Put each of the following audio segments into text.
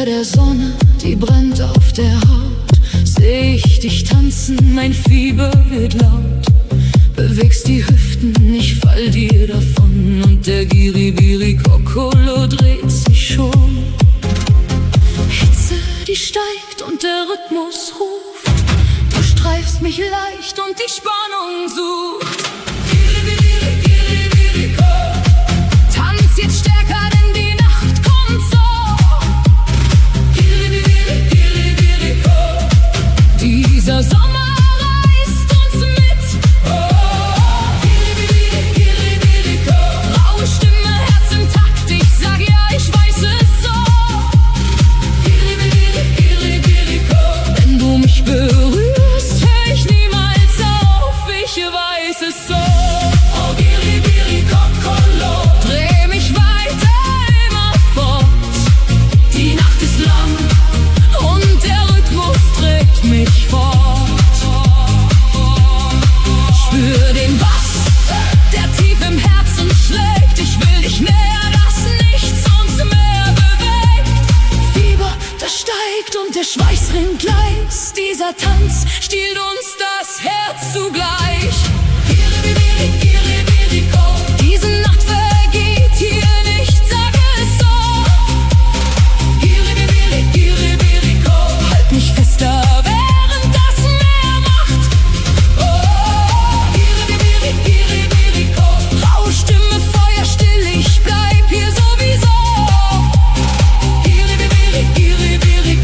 Unter der Sonne, die brennt auf der Haut, seh ich dich tanzen, mein Fieber wird laut. Bewegst die Hüften, ich fall dir davon, und der Giribiri Kokolo dreht sich schon. Hitze, die steigt und der Rhythmus ruft. Du streifst mich leicht und die Spannung sucht. Giribiri, Giribiri, tanz jetzt stärker, denn die Nacht kommt so. Giribiri, Giribiri, dieser Sommer reißt uns mit. Giribiri, Giribiri, raue Stimme, Herz im Takt, ich sag ja, ich weiß es so. Giribiri, Giribiri, wenn du mich berührst, hör ich niemals auf, ich weiß es so. Oh Giribiri, Kokolo, dreh mich weiter immer fort. Die Nacht ist lang und der Rhythmus trägt mich fort. Spür den Bass, der tief im Herzen schlägt. Ich will dich näher, dass nichts uns mehr bewegt. Fieber, das steigt und der Schweiß rinnt gleich. Dieser Tanz stiehlt uns das Herz zugleich. Giribiri, Giribiri, diese Nacht vergeht hier nicht, sag es so. Giribiri, Giribiri, halt mich fester, während das Meer macht. Oh, Giribiri, Giribiri, raue Stimme, Feuer still, ich bleib hier sowieso. Giribiri, Giribiri,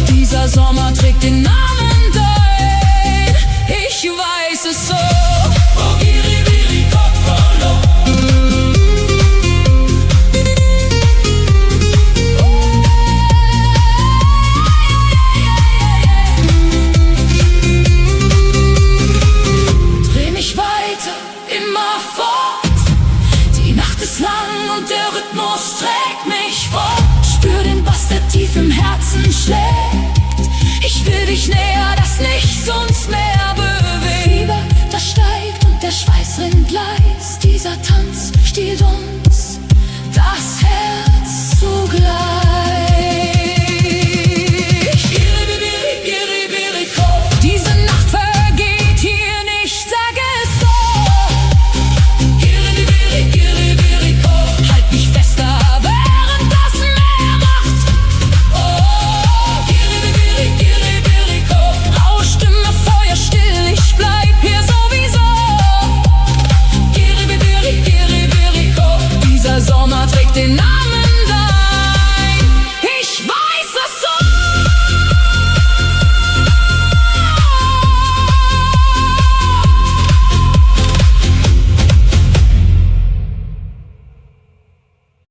dieser Sommer trägt den Namen dein, ich weiß es so. Oh, Giribiri, Kokolo. Dreh mich weiter, immer fort. Die Nacht ist lang und der Rhythmus trägt mich fort. Spür den Bass, der tief im Herzen schlägt. Ich will dich näher,